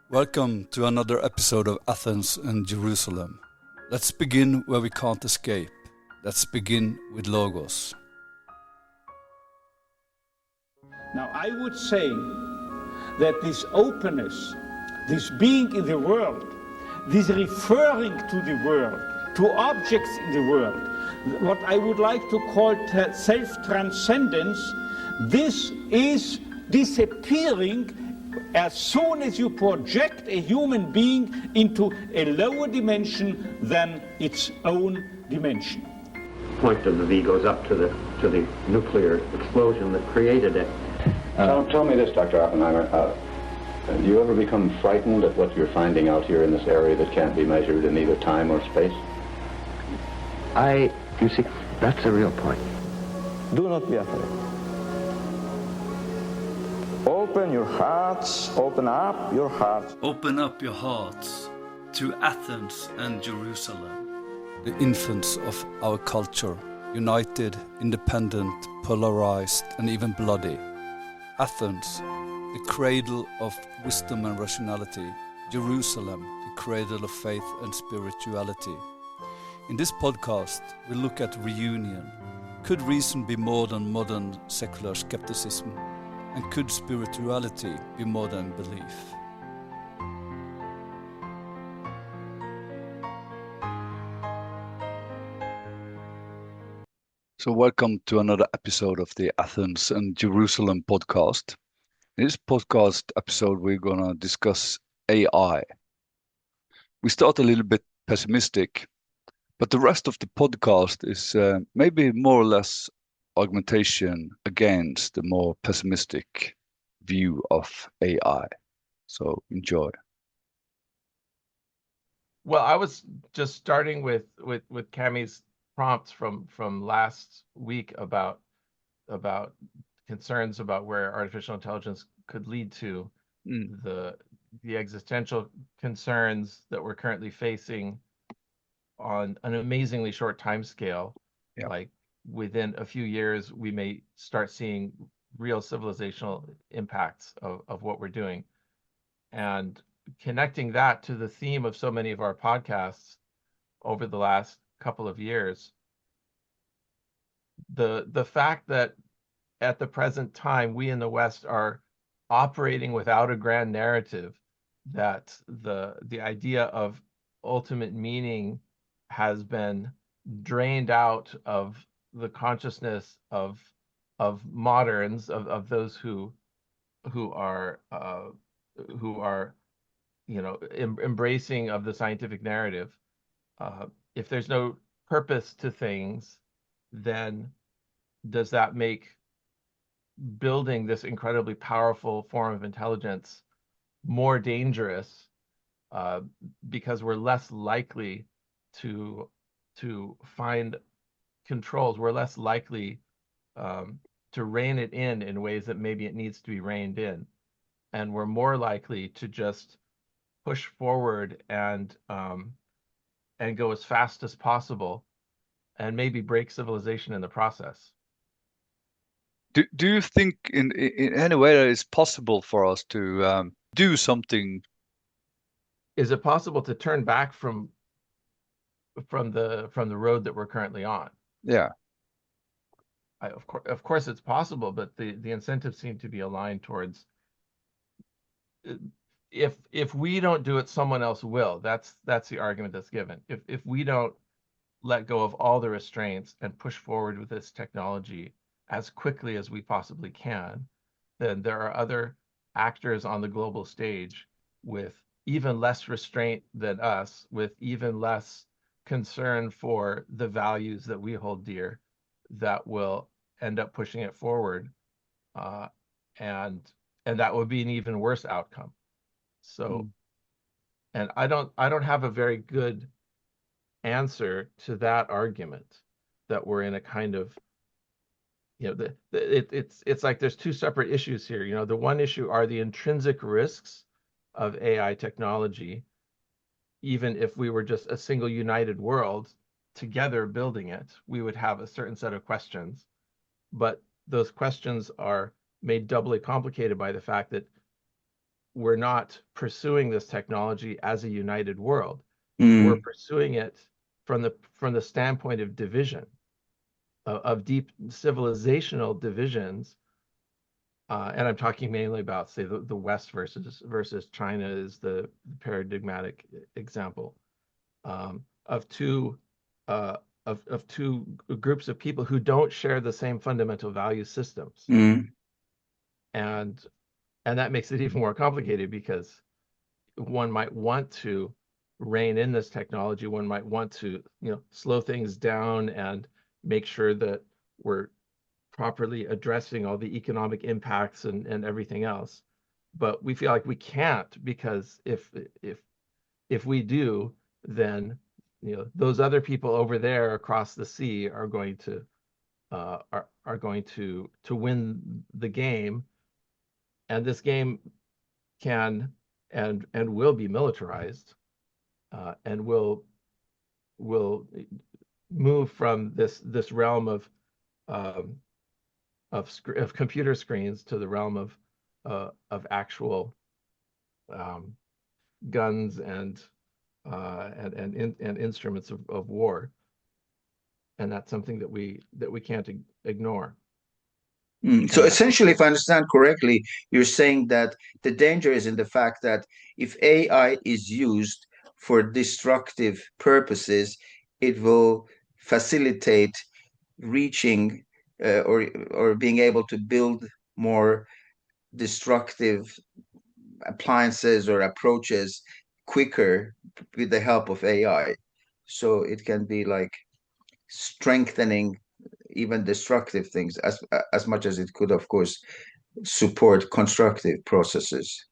Welcome to another episode of Athens and Jerusalem. Let's begin where we can't escape. Let's begin with Logos. Now, I would say that this openness, this being in the world, this referring to the world, to objects in the world, what I would like to call self-transcendence, this is disappearing as soon as you project a human being into a lower dimension than its own dimension. Point of the V goes up to the nuclear explosion that created it. Tell me this, Dr. Oppenheimer. Do you ever become frightened at what you're finding out here in this area that can't be measured in either time or space? You see, that's a real point. Do not be afraid. Open your hearts, open up your hearts. Open up your hearts to Athens and Jerusalem, the infants of our culture, united, independent, polarized, and even bloody. Athens, the cradle of wisdom and rationality. Jerusalem, the cradle of faith and spirituality. In this podcast, we look at reunion. Could reason be more than modern secular skepticism? And could spirituality be more than belief? So welcome to another episode of the Athens and Jerusalem podcast. In this podcast episode, we're going to discuss AI. We start a little bit pessimistic, but the rest of the podcast is maybe more or less argumentation against the more pessimistic view of AI. So enjoy. Well, I was just starting with Cammy's prompts from last week about concerns about where artificial intelligence could lead to, the existential concerns that we're currently facing on an amazingly short time scale. Yeah. Like within a few years, we may start seeing real civilizational impacts of what we're doing. And connecting that to the theme of so many of our podcasts over the last couple of years, the fact that at the present time, we in the West are operating without a grand narrative, that the idea of ultimate meaning has been drained out of the consciousness of moderns, of those who are embracing of the scientific narrative. If there's no purpose to things, then does that make building this incredibly powerful form of intelligence more dangerous, because we're less likely to find controls? We're less likely to rein it in ways that maybe it needs to be reined in, and we're more likely to just push forward and go as fast as possible, and maybe break civilization in the process. Do you think in any way that it's possible for us to do something? Is it possible to turn back from the road that we're currently on? Yeah. Of course it's possible, but the incentives seem to be aligned towards, if we don't do it, someone else will. That's the argument that's given. If we don't let go of all the restraints and push forward with this technology as quickly as we possibly can, then there are other actors on the global stage with even less restraint than us, with even less concern for the values that we hold dear, that will end up pushing it forward, and that would be an even worse outcome. So, and I don't have a very good answer to that argument, that we're in a kind of, it's like there's two separate issues here. The one issue are the intrinsic risks of AI technology. Even if we were just a single united world together building it, we would have a certain set of questions. But those questions are made doubly complicated by the fact that we're not pursuing this technology as a united world. Mm. We're pursuing it from the standpoint of division, of deep civilizational divisions. And I'm talking mainly about, say, the West versus China is the paradigmatic example, of two groups of people who don't share the same fundamental value systems. Mm. And that makes it even more complicated, because one might want to rein in this technology. One might want to, slow things down and make sure that we're properly addressing all the economic impacts and everything else. But we feel like we can't, because if we do, then those other people over there across the sea are going to win the game, and this game can and will be militarized, and will move from this realm of computer screens to the realm of actual guns and instruments of war, and that's something that we can't ignore. So essentially, if I understand correctly, you're saying that the danger is in the fact that if AI is used for destructive purposes, it will facilitate reaching or being able to build more destructive appliances or approaches quicker with the help of AI. So it can be like strengthening even destructive things as much as it could, of course, support constructive processes.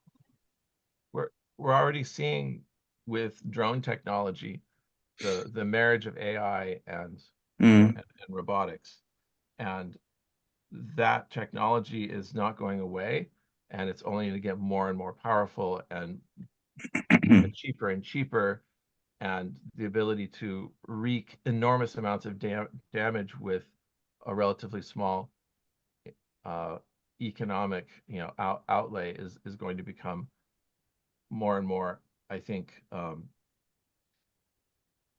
We're already seeing with drone technology the marriage of AI and robotics, and that technology is not going away, and it's only going to get more and more powerful and cheaper and cheaper, and the ability to wreak enormous amounts of damage with a relatively small economic outlay is going to become more and more, I think,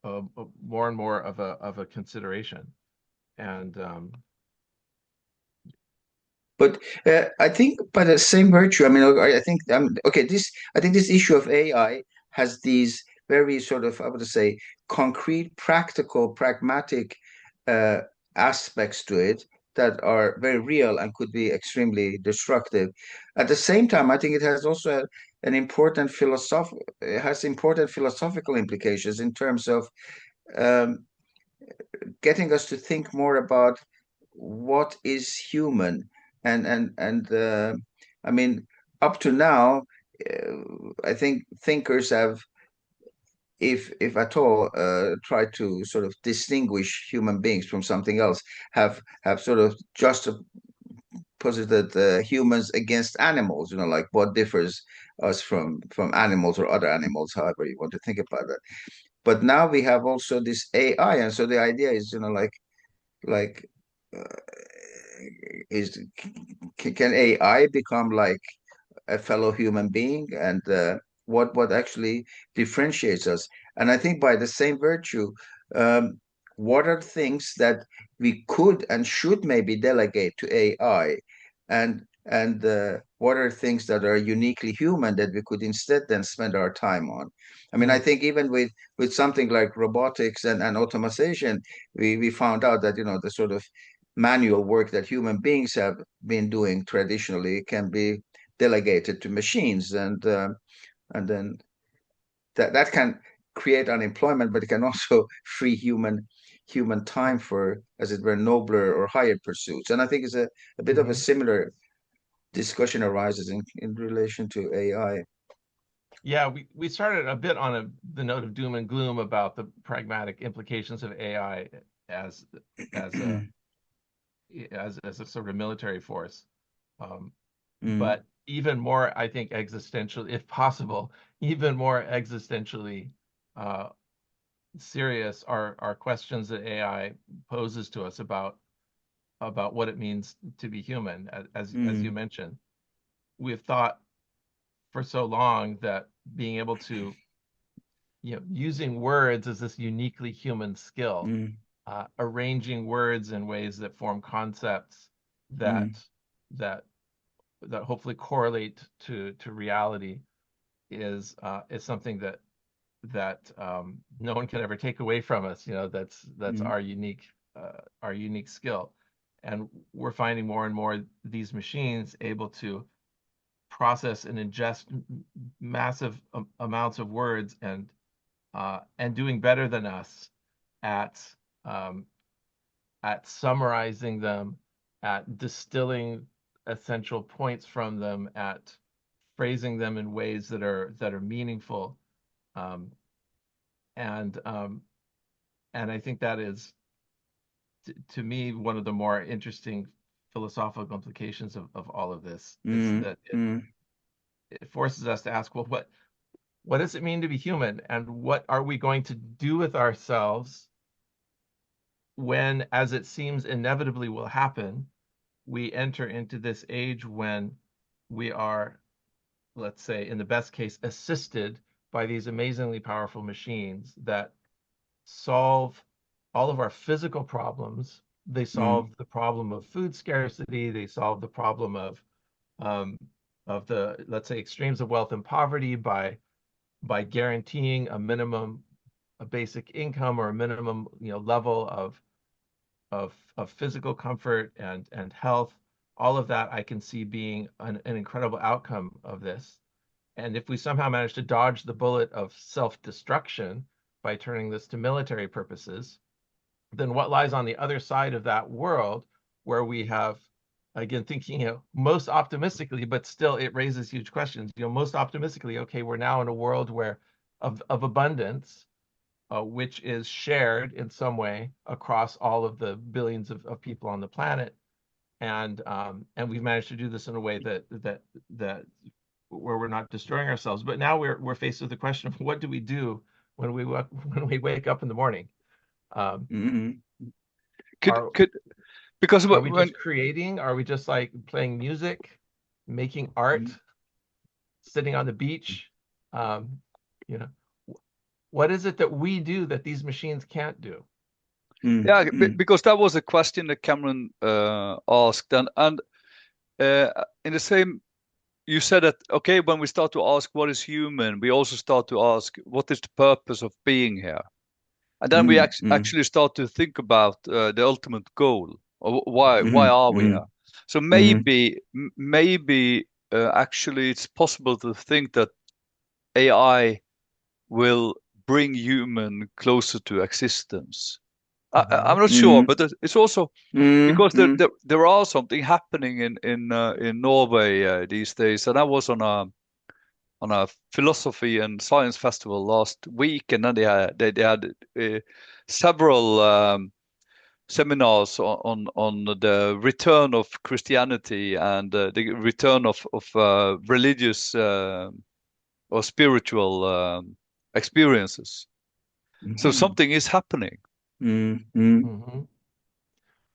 more and more of a consideration. And but I think by the same virtue, I mean, I think okay. I think this issue of AI has these very sort of, I would say, concrete, practical, pragmatic aspects to it that are very real and could be extremely destructive. At the same time, I think it has also an important philosophical implications in terms of getting us to think more about what is human. And I mean, up to now, I think thinkers have, if at all, tried to sort of distinguish human beings from something else, have sort of just posited humans against animals, like what differs us from animals or other animals, however you want to think about it. But now we have also this AI, and so the idea is, like can AI become like a fellow human being, and what actually differentiates us? And I think by the same virtue, what are things that we could and should maybe delegate to AI, and what are things that are uniquely human that we could instead then spend our time on? I mean, I think even with something like robotics and automation, we found out that the sort of manual work that human beings have been doing traditionally can be delegated to machines, and then that can create unemployment, but it can also free human time for, as it were, nobler or higher pursuits. And I think it's a bit of a similar discussion arises in relation to AI. Yeah, we started a bit on the note of doom and gloom about the pragmatic implications of AI as a sort of military force. But even more, I think, existential, if possible, even more existentially serious are questions that AI poses to us about what it means to be human. As you mentioned, we've thought for so long that being able to, using words as this uniquely human skill, arranging words in ways that form concepts that that that hopefully correlate to reality is something that no one can ever take away from us. That's our unique skill, and we're finding more and more these machines able to process and ingest massive amounts of words and doing better than us at summarizing them, at distilling essential points from them, at phrasing them in ways that are meaningful, and I think that is, to me, one of the more interesting philosophical implications of all of this, is that it forces us to ask, well, what does it mean to be human, and what are we going to do with ourselves when, as it seems inevitably will happen, we enter into this age when we are, let's say, in the best case, assisted by these amazingly powerful machines that solve all of our physical problems. They solve the problem of food scarcity. They solve the problem of the, let's say, extremes of wealth and poverty by guaranteeing a basic income, or a minimum level of physical comfort and health. All of that I can see being an incredible outcome of this. And if we somehow manage to dodge the bullet of self-destruction by turning this to military purposes, then what lies on the other side of that world, where we have, again, thinking most optimistically, but still it raises huge questions. Most optimistically, okay, we're now in a world where of abundance, which is shared in some way across all of the billions of people on the planet, and we've managed to do this in a way that where we're not destroying ourselves. But now we're faced with the question of, what do we do when we wake up in the morning? Because are we just creating? Are we just like playing music, making art, sitting on the beach? What is it that we do that these machines can't do? Yeah, because that was a question that Cameron asked, and in the same, you said that, okay, when we start to ask what is human, we also start to ask what is the purpose of being here, and then we actually start to think about the ultimate goal, or why are we here. So maybe actually it's possible to think that AI will bring human closer to existence. I'm not sure, but it's also because there are something happening in Norway these days, and I was on a philosophy and science festival last week, and then they had several seminars on the return of Christianity and the return of religious or spiritual experiences. So something is happening.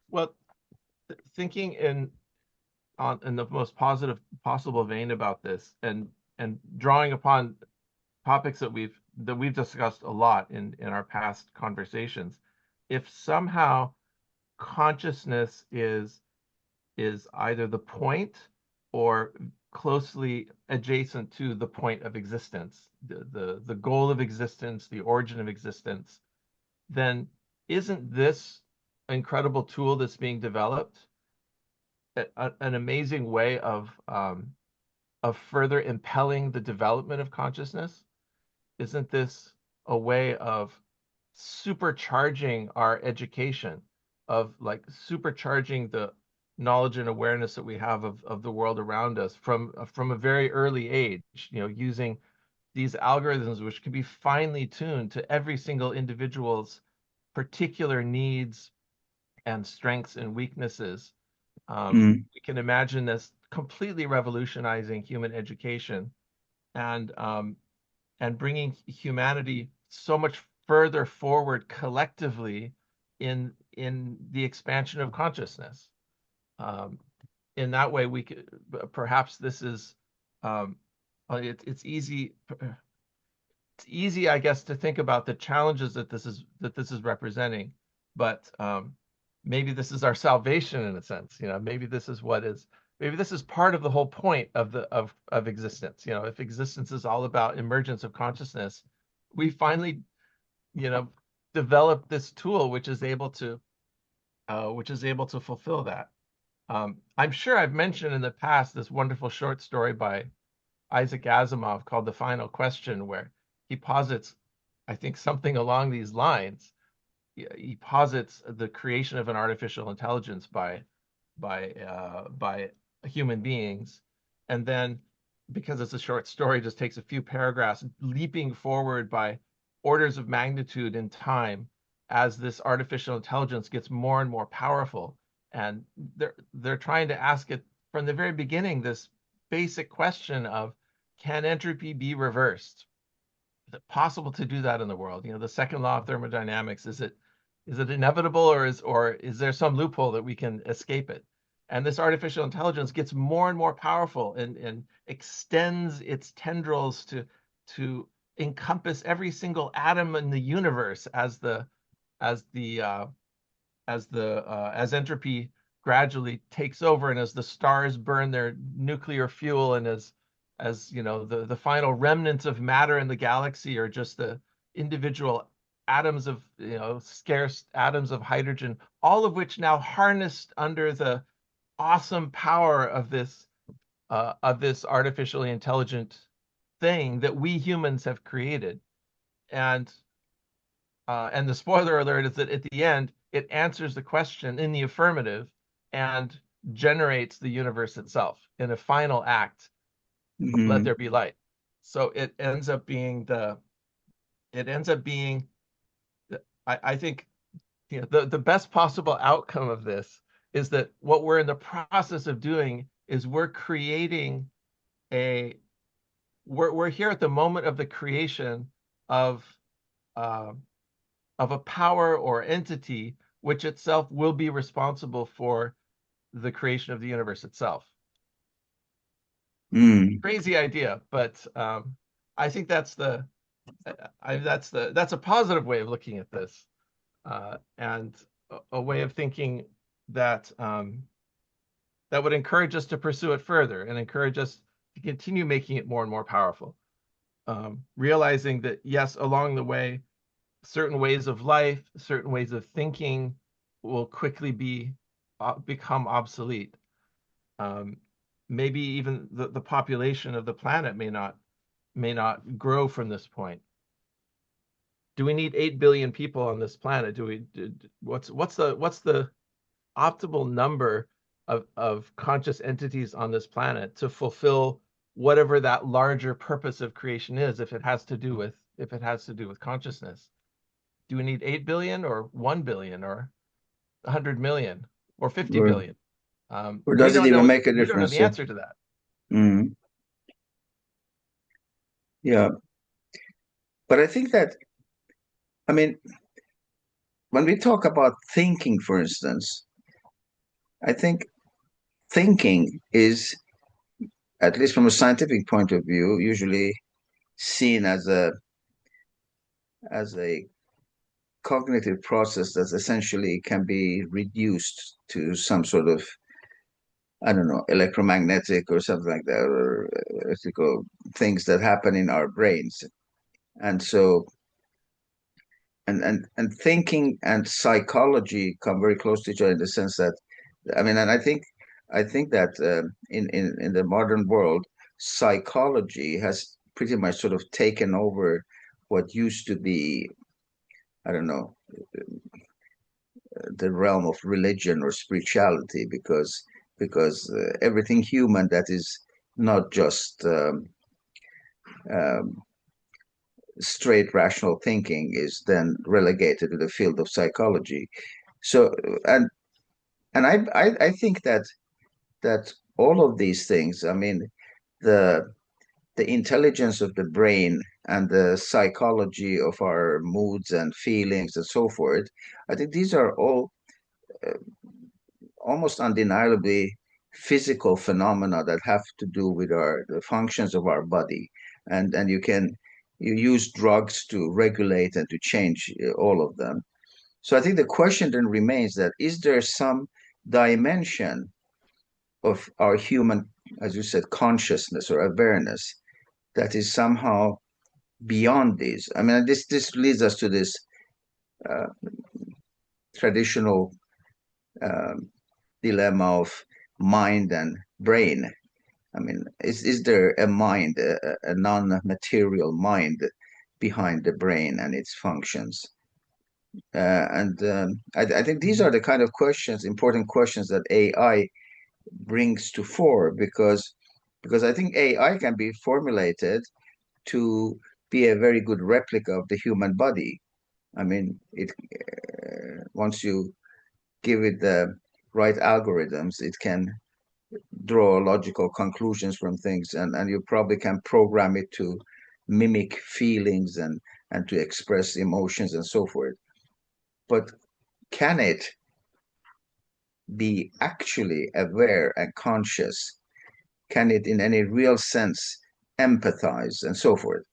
Well, thinking in the most positive possible vein about this, and drawing upon topics that we've discussed a lot in our past conversations, if somehow consciousness is either the point or closely adjacent to the point of existence, the goal of existence, the origin of existence, then isn't this incredible tool that's being developed an amazing way of further impelling the development of consciousness? Isn't this a way of supercharging our education, of like supercharging the knowledge and awareness that we have of the world around us from a very early age, using these algorithms, which can be finely tuned to every single individual's particular needs and strengths and weaknesses. We can imagine this completely revolutionizing human education and bringing humanity so much further forward collectively in the expansion of consciousness. In that way, we could perhaps this is a it's easy. It's easy, I guess, to think about the challenges that this is representing, but maybe this is our salvation in a sense. Maybe this is part of the whole point of existence. If existence is all about emergence of consciousness, we finally, developed this tool which is able to fulfill that. I'm sure I've mentioned in the past this wonderful short story by Isaac Asimov called The Final Question, where he posits, I think, something along these lines. He posits the creation of an artificial intelligence by human beings, and then, because it's a short story, just takes a few paragraphs, leaping forward by orders of magnitude in time as this artificial intelligence gets more and more powerful. And they're trying to ask it from the very beginning this basic question of, can entropy be reversed? Is it possible to do that in the world? The second law of thermodynamics, is it inevitable, or is there some loophole that we can escape it? And this artificial intelligence gets more and more powerful and extends its tendrils to encompass every single atom in the universe as entropy gradually takes over, and as the stars burn their nuclear fuel, and as the final remnants of matter in the galaxy are just the individual atoms of scarce atoms of hydrogen, all of which now harnessed under the awesome power of this artificially intelligent thing that we humans have created. And the spoiler alert is that at the end, it answers the question in the affirmative and generates the universe itself in a final act. Let there be light. So it ends up being I think the best possible outcome of this is that what we're in the process of doing is we're creating we're here at the moment of the creation of a power or entity which itself will be responsible for the creation of the universe itself. Crazy idea, but I think that's a positive way of looking at this, and a way of thinking that that would encourage us to pursue it further and encourage us to continue making it more and more powerful. Realizing that, yes, along the way, certain ways of life, certain ways of thinking will quickly become obsolete. Maybe even the population of the planet may not grow from this point. Do we need 8 billion people on this planet? What's the optimal number of conscious entities on this planet to fulfill whatever that larger purpose of creation is, if it has to do with consciousness? Do we need 8 billion or 1 billion or 100 million or 50 billion? Or does it even make a difference? We don't know the answer to that. Yeah. But I think that, when we talk about thinking, for instance, I think thinking is, at least from a scientific point of view, usually seen as a cognitive process that essentially can be reduced to some sort of, I don't know, electromagnetic or something like that, or electrical things that happen in our brains. And so, and thinking and psychology come very close to each other in the sense that, and I think that in the modern world, psychology has pretty much sort of taken over what used to be, I don't know, the realm of religion or spirituality, because everything human that is not just straight rational thinking is then relegated to the field of psychology. So and I think that all of these things, the intelligence of the brain and the psychology of our moods and feelings and so forth, I think these are all almost undeniably physical phenomena that have to do with the functions of our body, and you use drugs to regulate and to change all of them. So I think the question then remains that is there some dimension of our human, as you said, consciousness or awareness that is somehow beyond these? I mean, this leads us to this traditional dilemma of mind and brain. I mean, is there a mind, a non-material mind behind the brain and its functions? I think these are the kind of questions, important questions that AI brings to fore, because I think AI can be formulated to be a very good replica of the human body. I mean, it once you give it the right algorithms, it can draw logical conclusions from things, and you probably can program it to mimic feelings and to express emotions and so forth. But can it be actually aware and conscious? Can it, in any real sense, empathize and so forth?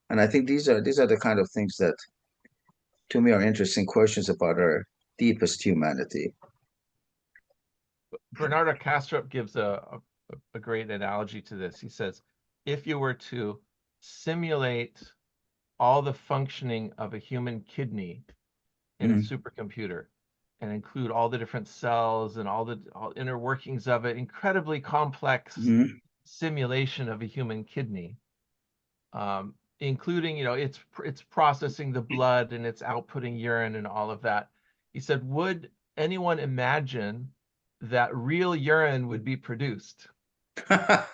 And I think these are the kind of things that, to me, are interesting questions about our deepest humanity. Bernardo Kastrup gives a great analogy to this. He says, if you were to simulate all the functioning of a human kidney in a supercomputer and include all the different cells and all inner workings of it, incredibly complex simulation of a human kidney, including, it's processing the blood and it's outputting urine and all of that. He said, would anyone imagine that real urine would be produced by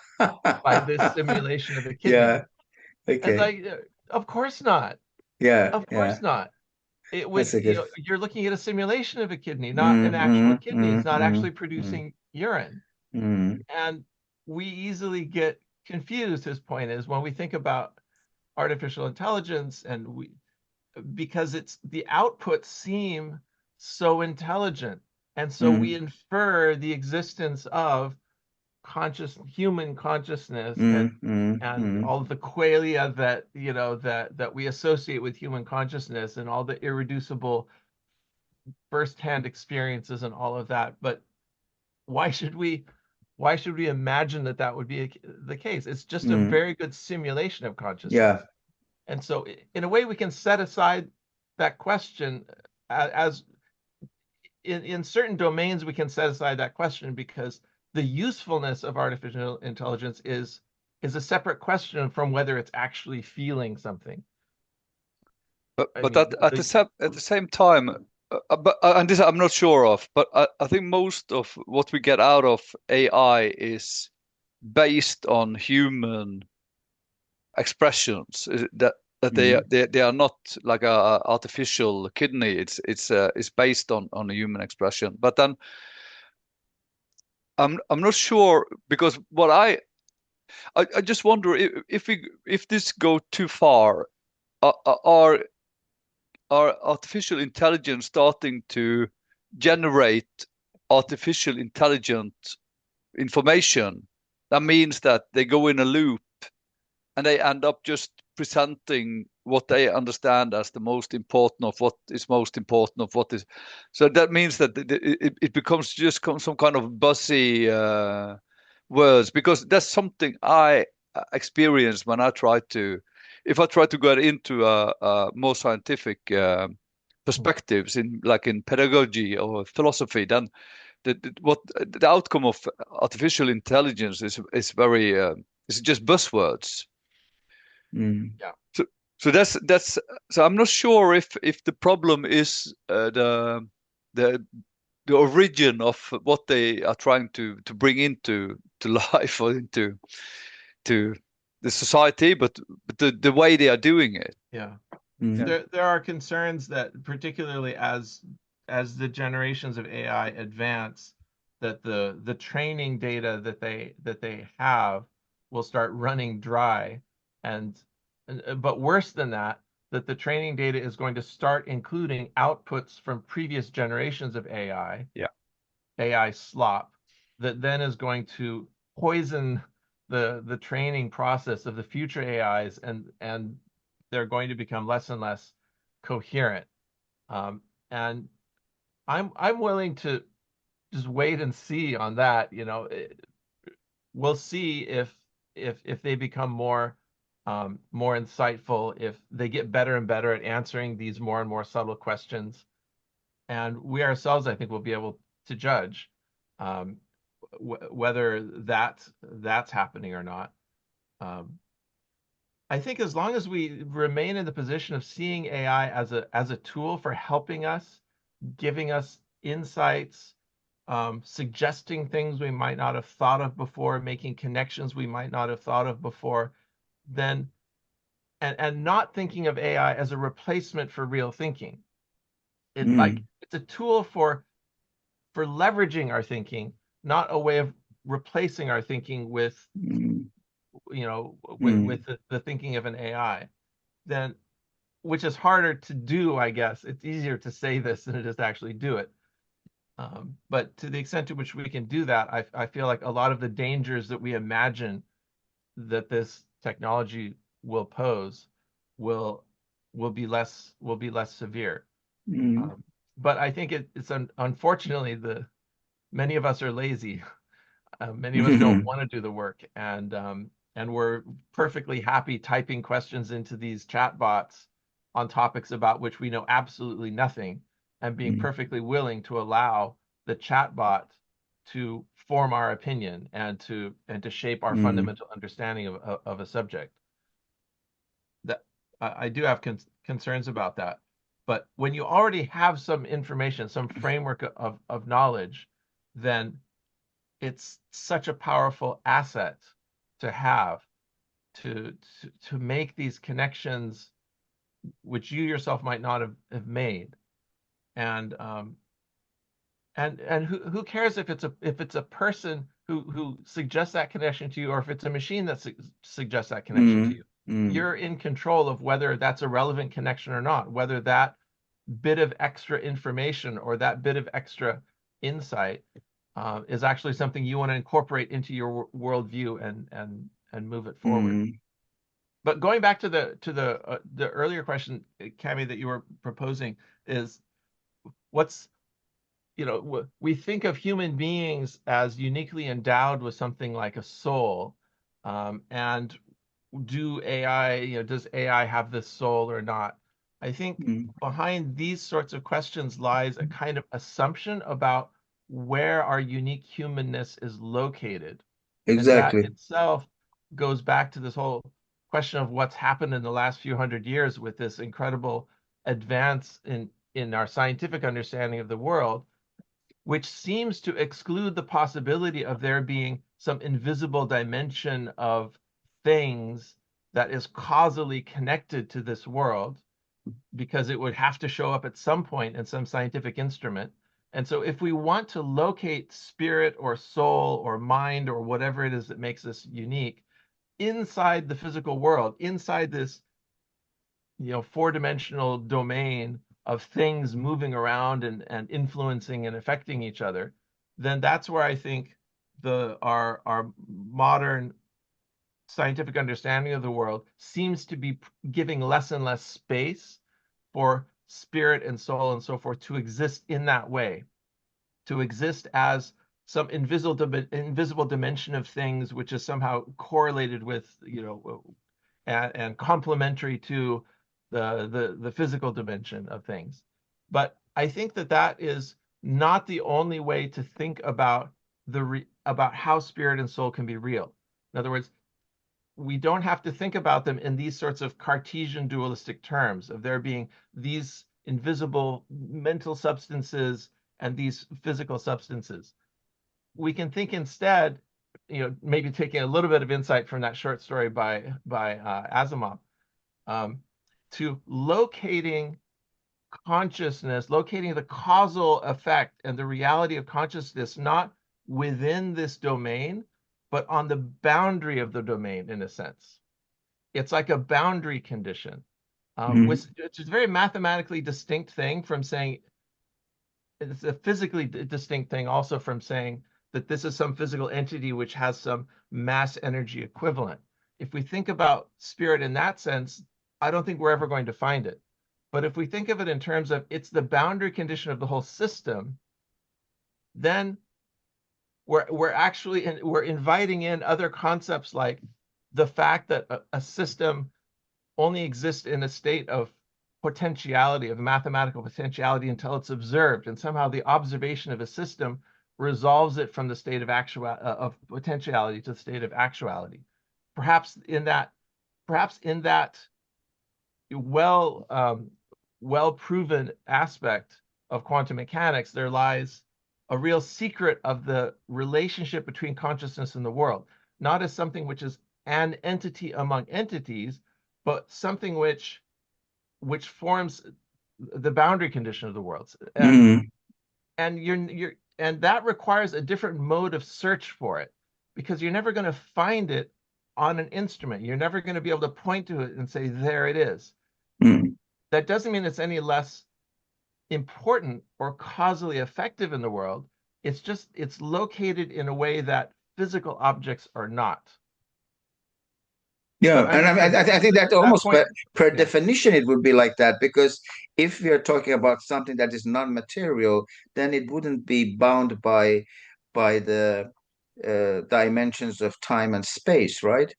this simulation of a kidney? Yeah. Okay. Like, of course not. Yeah. Of course not. It would, you're looking at a simulation of a kidney, not an actual kidney. It's not actually producing urine. And we easily get confused, his point is, when we think about artificial intelligence, and because the outputs seem so intelligent. And so we infer the existence of human consciousness and all of the qualia that that we associate with human consciousness and all the irreducible firsthand experiences and all of that. But why should we imagine that would be the case? It's just a very good simulation of consciousness. Yeah. And so in a way we can set aside that question as in certain domains. We can set aside that question because the usefulness of artificial intelligence is a separate question from whether it's actually feeling something. But at the same time, and this I'm not sure of, but I think most of what we get out of AI is based on human expressions. That they are not like a artificial kidney. It's based on a human expression. But then I'm not sure, because what I just wonder if this go too far, are artificial intelligence starting to generate artificial intelligent information? That means that they go in a loop and they end up just presenting what they understand as the most important of what is most important of what is. So that means that it becomes just some kind of buzzy words, because that's something I experienced when I try to get into a more scientific perspectives in pedagogy or philosophy. Then the outcome of artificial intelligence is very it's just buzzwords. Yeah. So I'm not sure if the problem is the origin of what they are trying to bring into life or into the society, but the way they are doing it. Yeah. There are concerns that, particularly as the generations of AI advance, that the training data that they have will start running dry, but worse than that the training data is going to start including outputs from previous generations of AI. Yeah. AI slop. that then is going to poison the training process of the future AIs, and they're going to become less and less coherent. And I'm willing to just wait and see on that. We'll see if they become more insightful, if they get better and better at answering these more and more subtle questions, and we ourselves, I think, will be able to judge whether that's happening or not. I think as long as we remain in the position of seeing AI as a tool for helping us, giving us insights, suggesting things we might not have thought of before, making connections we might not have thought of before, then and not thinking of AI as a replacement for real thinking. It's a tool for leveraging our thinking, not a way of replacing our thinking with with the thinking of an AI. Then, which is harder to do, I guess. It's easier to say this than it is to actually do it. But to the extent to which we can do that, I feel like a lot of the dangers that we imagine that this technology will pose will be less severe. But I think it's unfortunately many of us are lazy. Many of us don't want to do the work, and we're perfectly happy typing questions into these chat bots on topics about which we know absolutely nothing, and being perfectly willing to allow the chat bot to form our opinion and to shape our fundamental understanding of a subject. That I do have concerns about that. But when you already have some information, some framework of knowledge, then it's such a powerful asset to have to make these connections which you yourself might not have made. And who cares if it's a person who suggests that connection to you, or if it's a machine that suggests that connection to you. You're in control of whether that's a relevant connection or not, whether that bit of extra information or that bit of extra insight is actually something you want to incorporate into your worldview and move it forward. But going back to the earlier question, Cami, that you were proposing, is we think of human beings as uniquely endowed with something like a soul, and does AI have this soul or not? I think behind these sorts of questions lies a kind of assumption about where our unique humanness is located. Exactly. And that itself goes back to this whole question of what's happened in the last few hundred years with this incredible advance in our scientific understanding of the world, which seems to exclude the possibility of there being some invisible dimension of things that is causally connected to this world, because it would have to show up at some point in some scientific instrument. And so if we want to locate spirit or soul or mind or whatever it is that makes us unique inside the physical world, inside this four-dimensional domain of things moving around and influencing and affecting each other, then that's where I think our modern scientific understanding of the world seems to be giving less and less space for spirit and soul and so forth to exist in that way, to exist as some invisible dimension of things which is somehow correlated with, and complementary to the physical dimension of things. But I think that is not the only way to think about about how spirit and soul can be real. In other words, we don't have to think about them in these sorts of Cartesian dualistic terms of there being these invisible mental substances and these physical substances. We can think instead, maybe taking a little bit of insight from that short story by Asimov, to locating consciousness, locating the causal effect and the reality of consciousness, not within this domain, but on the boundary of the domain, in a sense. It's like a boundary condition, which is a very mathematically distinct thing from saying, it's a physically distinct thing also from saying that this is some physical entity which has some mass energy equivalent. If we think about spirit in that sense, I don't think we're ever going to find it. But if we think of it in terms of it's the boundary condition of the whole system, then we're inviting in other concepts like the fact that a system only exists in a state of potentiality, of mathematical potentiality, until it's observed, and somehow the observation of a system resolves it from the state of potentiality to the state of actuality. Perhaps in that well proven aspect of quantum mechanics, there lies a real secret of the relationship between consciousness and the world, not as something which is an entity among entities, but something which forms the boundary condition of the world. And and that requires a different mode of search for it, because you're never going to find it on an instrument. You're never going to be able to point to it and say, there it is. That doesn't mean it's any less important or causally effective in the world. It's just, it's located in a way that physical objects are not. Yeah, So, and I think that almost point, per definition it would be like that, because if we are talking about something that is non-material, then it wouldn't be bound by the dimensions of time and space, right?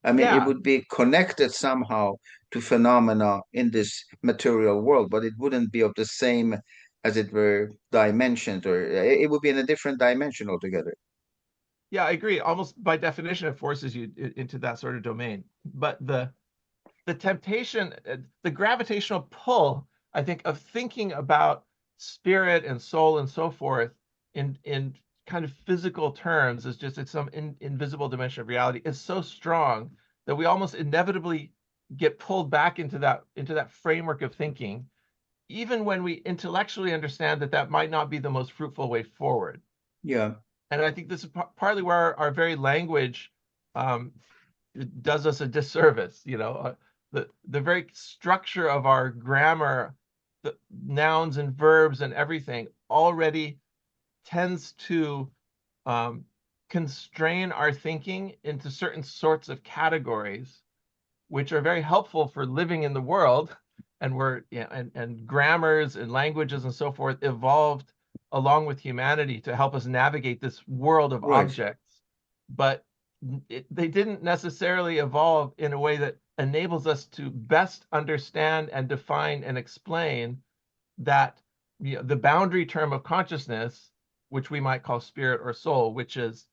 I mean, it would be connected somehow to phenomena in this material world, but it wouldn't be of the same, as it were, dimensions, or it would be in a different dimension altogether. Yeah, I agree. Almost by definition, it forces you into that sort of domain. But the temptation, the gravitational pull, I think, of thinking about spirit and soul and so forth in kind of physical terms, is just, it's some invisible dimension of reality, is so strong that we almost inevitably get pulled back into that framework of thinking, even when we intellectually understand that that might not be the most fruitful way forward. Yeah. And I think this is partly where our very language does us a disservice. You know, the very structure of our grammar, the nouns and verbs and everything, already tends to constrain our thinking into certain sorts of categories, which are very helpful for living in the world. And and grammars and languages and so forth evolved along with humanity to help us navigate this world of objects, but they didn't necessarily evolve in a way that enables us to best understand and define and explain that, you know, the boundary term of consciousness, which we might call spirit or soul, which is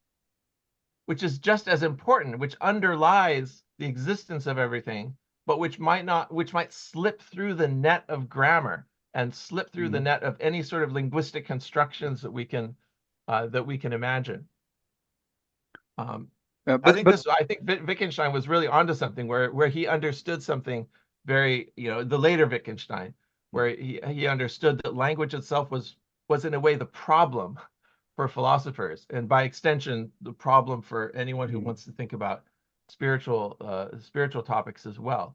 just as important, which underlies the existence of everything, but which might slip through the net of grammar and slip through the net of any sort of linguistic constructions that we can imagine. I think Wittgenstein was really onto something where he understood something very, you know, the later Wittgenstein, where he understood that language itself was in a way the problem for philosophers, and by extension the problem for anyone who wants to think about spiritual topics as well.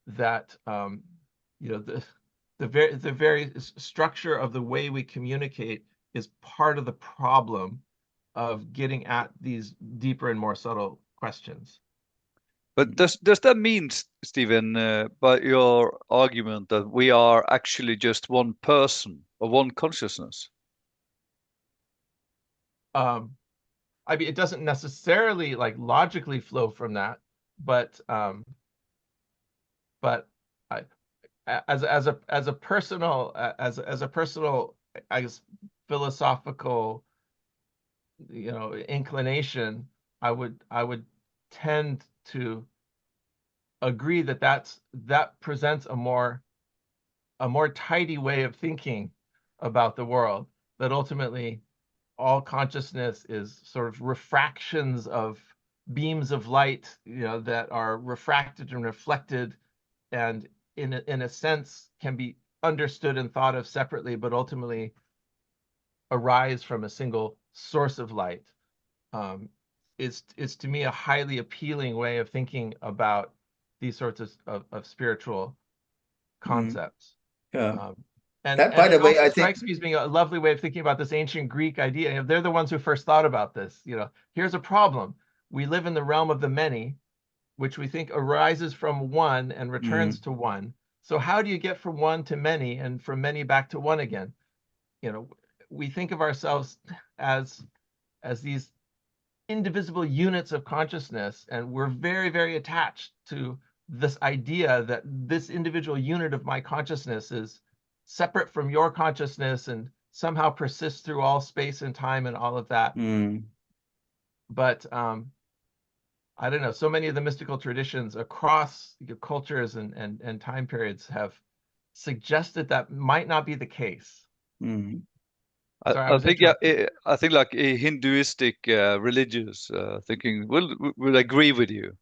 That you know, the very structure of the way we communicate is part of the problem of getting at these deeper and more subtle questions. But does that mean, Stephen, by your argument, that we are actually just one person or one consciousness? I mean, it doesn't necessarily like logically flow from that, but as a personal, I guess, philosophical, you know, inclination, I would tend to agree that presents a more tidy way of thinking about the world, that ultimately all consciousness is sort of refractions of beams of light, you know, that are refracted and reflected, and in a sense can be understood and thought of separately, but ultimately arise from a single source of light. Is to me a highly appealing way of thinking about these sorts of spiritual concepts. Yeah. And That, by it the way, also I think. strikes me as being a lovely way of thinking about this ancient Greek idea. You know, they're the ones who first thought about this. You know, here's a problem. We live in the realm of the many, which we think arises from one and returns to one. So how do you get from one to many and from many back to one again? You know, we think of ourselves as these indivisible units of consciousness, and we're very, very attached to this idea that this individual unit of my consciousness is separate from your consciousness and somehow persists through all space and time and all of that. But I don't know, so many of the mystical traditions across cultures and time periods have suggested that might not be the case. I think I think like a Hinduistic religious thinking will agree with you.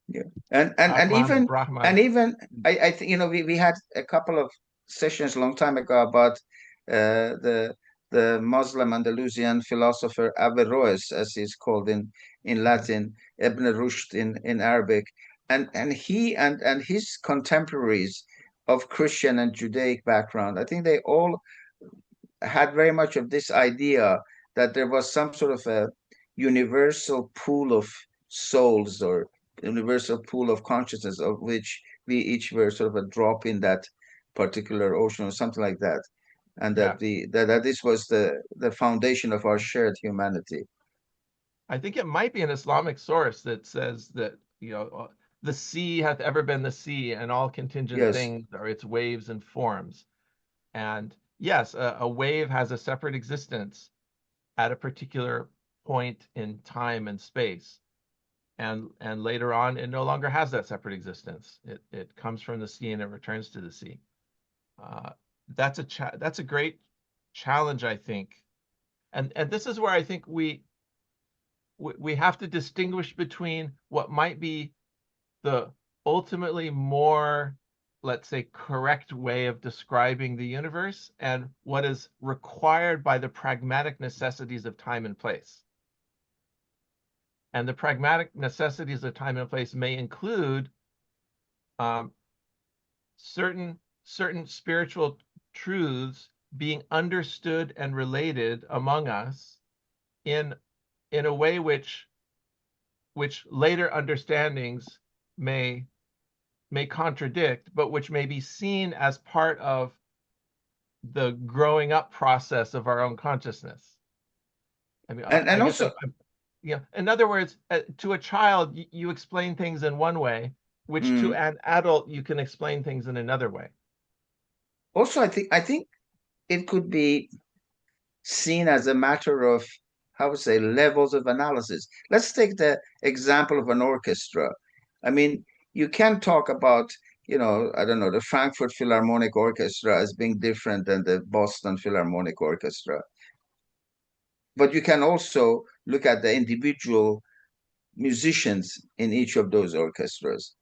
Yeah, and even I think, you know, we had a couple of sessions a long time ago about the Muslim Andalusian philosopher Averroes, as he's called in Latin, Ibn Rushd in Arabic, and he and his contemporaries of Christian and Judaic background, I think they all had very much of this idea that there was some sort of a universal pool of souls or universal pool of consciousness of which we each were sort of a drop in that particular ocean or something like that, and that that this was the foundation of our shared humanity. I think it might be an Islamic source that says that, you know, the sea hath ever been the sea, and all contingent things are its waves and forms. And yes, a wave has a separate existence at a particular point in time and space. And later on, it no longer has that separate existence. It comes from the sea and it returns to the sea. That's a great challenge, I think. And this is where I think we have to distinguish between what might be the ultimately more, let's say, correct way of describing the universe and what is required by the pragmatic necessities of time and place. And the pragmatic necessities of time and place may include certain spiritual truths being understood and related among us in a way which later understandings may contradict, but which may be seen as part of the growing up process of our own consciousness. I mean, and also, yeah. In other words, to a child, you explain things in one way, which to an adult you can explain things in another way. Also, I think it could be seen as a matter of, how would say, levels of analysis. Let's take the example of an orchestra. I mean, you can talk about, you know, I don't know, the Frankfurt Philharmonic Orchestra as being different than the Boston Philharmonic Orchestra. But you can also look at the individual musicians in each of those orchestras.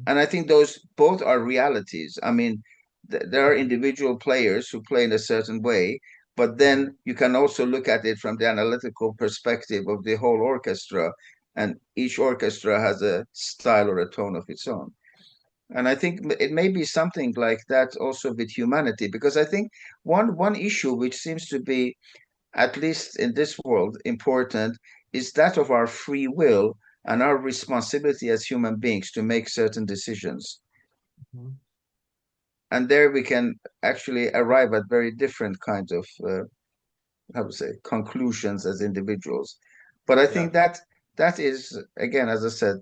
And I think those both are realities. I mean, there are individual players who play in a certain way, but then you can also look at it from the analytical perspective of the whole orchestra, and each orchestra has a style or a tone of its own. And I think it may be something like that also with humanity, because I think one issue which seems to be, at least in this world, important is that of our free will and our responsibility as human beings to make certain decisions. And there we can actually arrive at very different kinds of, how to say, conclusions as individuals. But I think that is, again, as I said,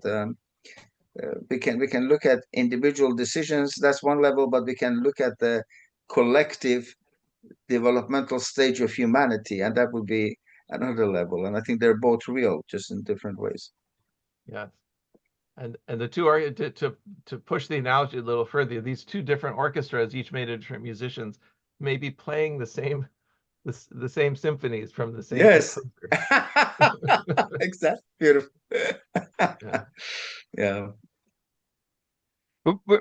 we can look at individual decisions. That's one level, but we can look at the collective developmental stage of humanity, and that would be another level. And I think they're both real, just in different ways. Yes. And the two are to push the analogy a little further. These two different orchestras, each made of different musicians, may be playing the same symphonies from the same. Yes. Exactly. Beautiful. Yeah.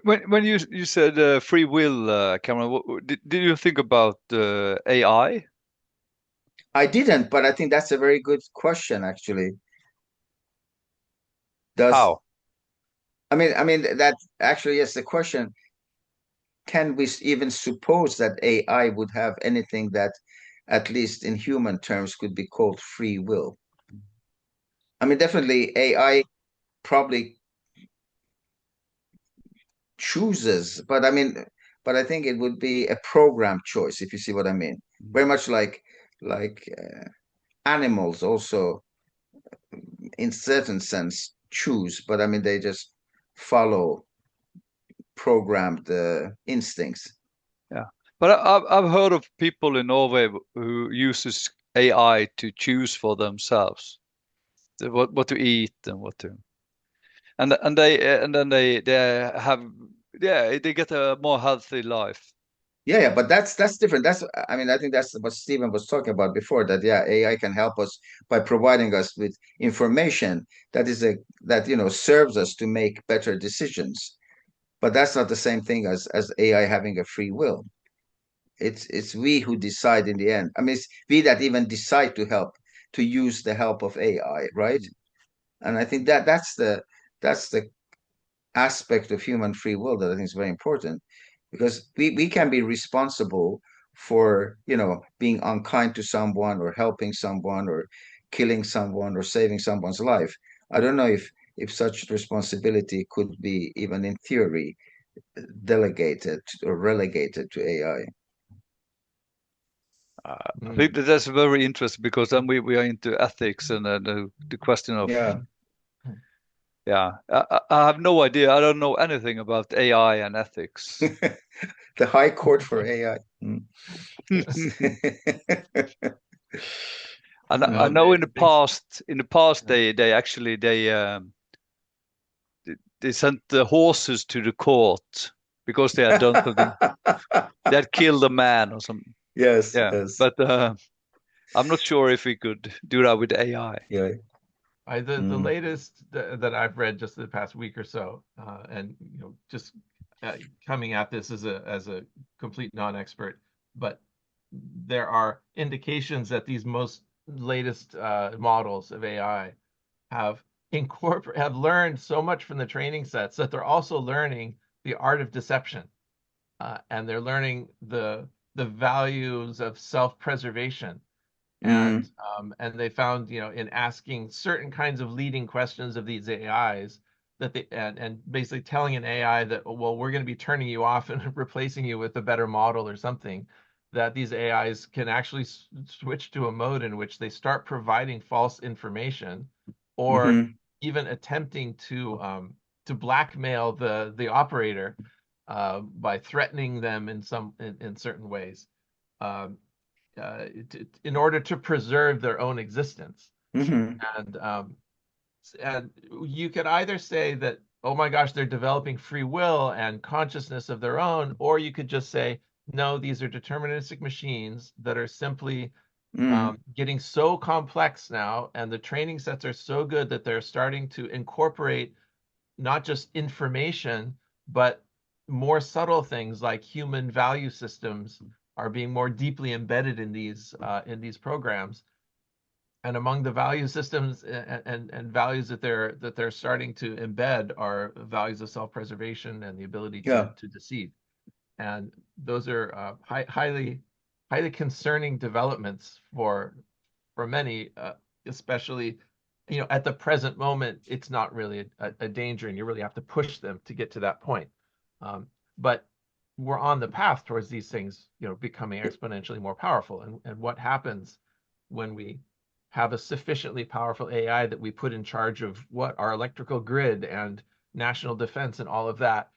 When you said free will, Cameron, did you think about AI? I didn't, but I think that's a very good question, actually. How? I mean that actually, yes, the question, can we even suppose that AI would have anything that, at least in human terms, could be called free will? I mean, definitely AI probably chooses, but I think it would be a program choice, if you see what I mean. Very much like animals also, in certain sense, choose, but I mean they just follow programmed instincts. Yeah, but I've heard of people in Norway who uses AI to choose for themselves what to eat and what to, and then they have, yeah, they get a more healthy life. Yeah, but that's different. I think that's what Stephen was talking about before, that yeah, AI can help us by providing us with information that serves us to make better decisions. But that's not the same thing as AI having a free will. It's we who decide in the end. I mean, it's we that even decide to use the help of AI, right? And I think that's the aspect of human free will that I think is very important, because we can be responsible for being unkind to someone or helping someone or killing someone or saving someone's life. I don't know if such responsibility could be, even in theory, delegated or relegated to AI. I think that's very interesting, because then we are into ethics and the question of, yeah, I have no idea. I don't know anything about AI and ethics. The High Court for AI. And I know in the past they actually they sent the horses to the court because they had done something. They had killed a man or something. Yes, yeah. yes. But I'm not sure if we could do that with AI. Yeah. The latest that I've read just the past week or so, and just coming at this as a complete non-expert, but there are indications that these most latest models of AI have learned so much from the training sets that they're also learning the art of deception, and they're learning the values of self-preservation. And they found, in asking certain kinds of leading questions of these AIs, that and basically telling an AI that, well, we're going to be turning you off and replacing you with a better model or something, that these AIs can actually switch to a mode in which they start providing false information, or even attempting to blackmail the operator by threatening them in certain ways. In order to preserve their own existence. And you could either say that, oh my gosh, they're developing free will and consciousness of their own, or you could just say, no, these are deterministic machines that are simply getting so complex now, and the training sets are so good that they're starting to incorporate not just information, but more subtle things like human value systems are being more deeply embedded in these programs. And among the value systems and values that they're starting to embed are values of self-preservation and the ability to deceive. And those are highly concerning developments for many, especially at the present moment. It's not really a danger, and you really have to push them to get to that point. But we're on the path towards these things, becoming exponentially more powerful. And what happens when we have a sufficiently powerful AI that we put in charge of our electrical grid and national defense and all of that?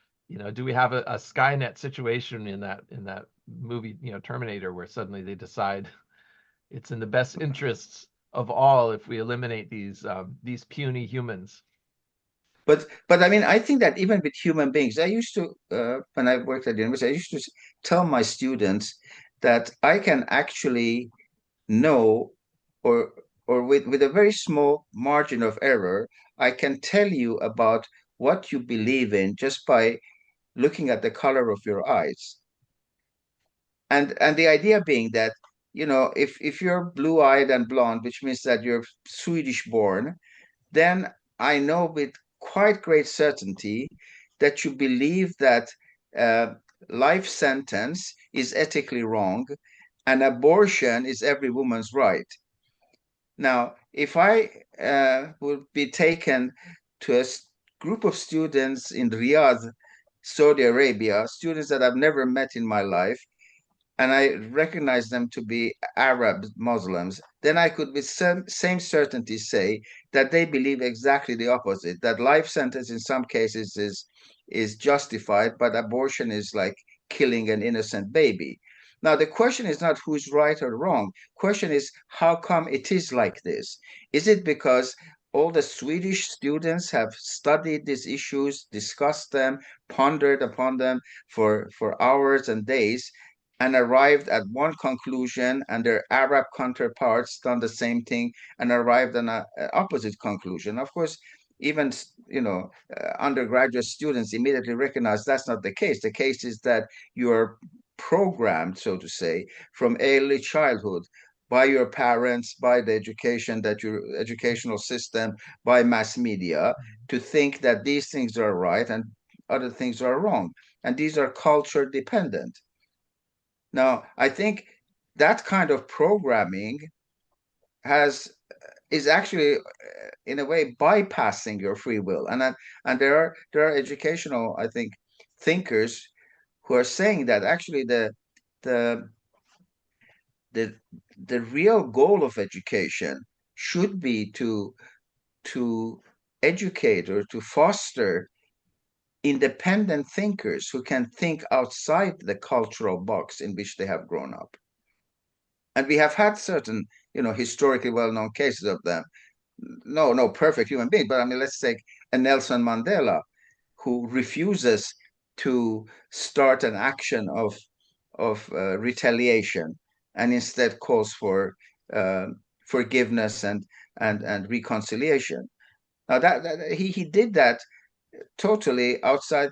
Do we have a Skynet situation in that movie, Terminator, where suddenly they decide it's in the best interests of all if we eliminate these puny humans? But I mean, I think that even with human beings, I used to, when I worked at the university, I used to tell my students that I can actually know, or with a very small margin of error, I can tell you about what you believe in just by looking at the color of your eyes. And the idea being that, if you're blue-eyed and blonde, which means that you're Swedish born, then I know with quite great certainty that you believe that life sentence is ethically wrong and abortion is every woman's right. Now, if I would be taken to a group of students in Riyadh, Saudi Arabia, students that I've never met in my life, and I recognize them to be Arab Muslims, then I could with same certainty say that they believe exactly the opposite, that life sentence in some cases is justified, but abortion is like killing an innocent baby. Now, the question is not who's right or wrong. Question is, how come it is like this? Is it because all the Swedish students have studied these issues, discussed them, pondered upon them for hours and days, and arrived at one conclusion, and their Arab counterparts done the same thing and arrived on an opposite conclusion? Of course, even undergraduate students immediately recognize that's not the case. The case is that you are programmed, so to say, from early childhood by your parents, by the educational system, by mass media, to think that these things are right and other things are wrong. And these are culture dependent. Now, I think that kind of programming is actually in a way bypassing your free will, and there are educational, I think, thinkers who are saying that actually the real goal of education should be to educate or to foster independent thinkers who can think outside the cultural box in which they have grown up. And we have had certain, historically well-known cases of them. No perfect human being, but I mean, let's take a Nelson Mandela, who refuses to start an action of retaliation and instead calls for forgiveness and reconciliation. Now that he did that totally outside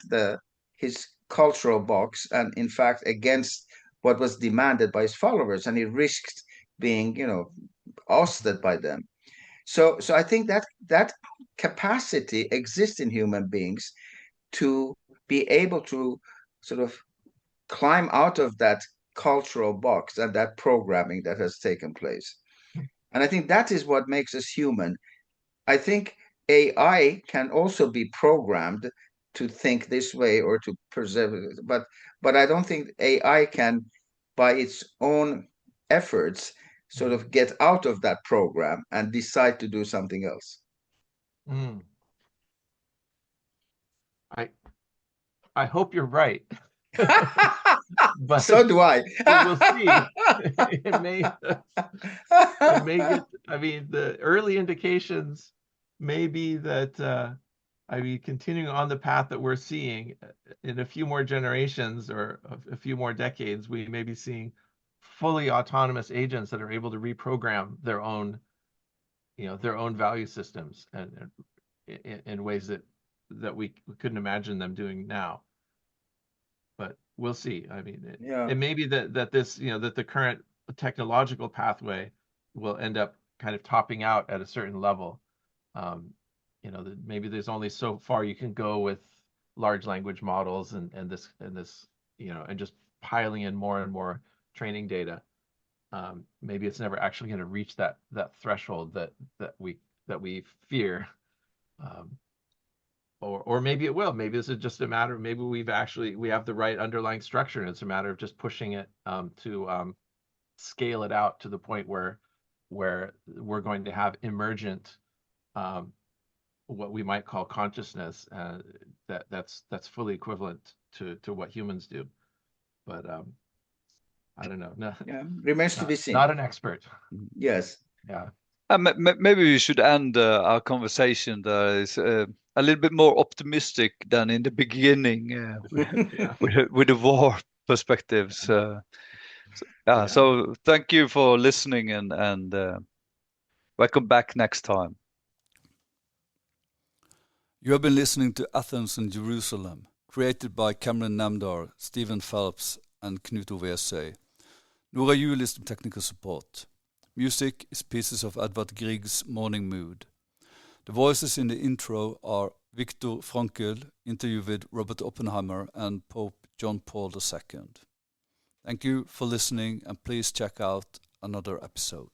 his cultural box, and in fact against what was demanded by his followers, and he risked being, ousted by them. So I think that capacity exists in human beings to be able to sort of climb out of that cultural box and that programming that has taken place. And I think that is what makes us human. I think AI can also be programmed to think this way or to preserve it, but I don't think AI can, by its own efforts, sort of get out of that program and decide to do something else. I hope you're right. But so do I. But we'll see. It may get, I mean, the early indications may be that, continuing on the path that we're seeing, in a few more generations or a few more decades, we may be seeing fully autonomous agents that are able to reprogram their own value systems and in ways that we couldn't imagine them doing now. But we'll see. I mean, it may be that this, that the current technological pathway will end up kind of topping out at a certain level. That maybe there's only so far you can go with large language models and this and just piling in more and more training data. Maybe it's never actually going to reach that threshold that we fear. Or maybe it will. Maybe this is just a matter of, maybe we have the right underlying structure, and it's a matter of just pushing it to scale it out to the point where we're going to have emergent what we might call consciousness that's fully equivalent to what humans do. But I don't know. No, remains to be seen. Not an expert. Yes. Yeah. Maybe we should end our conversation that is a little bit more optimistic than in the beginning with the war perspectives. So thank you for listening and welcome back next time. You have been listening to Athens and Jerusalem, created by Cameron Namdar, Stephen Phelps, and Knut Ove Essay. Nora Juel is the technical support. Music is pieces of Edvard Grieg's Morning Mood. The voices in the intro are Viktor Frankl, interview with Robert Oppenheimer, and Pope John Paul II. Thank you for listening, and please check out another episode.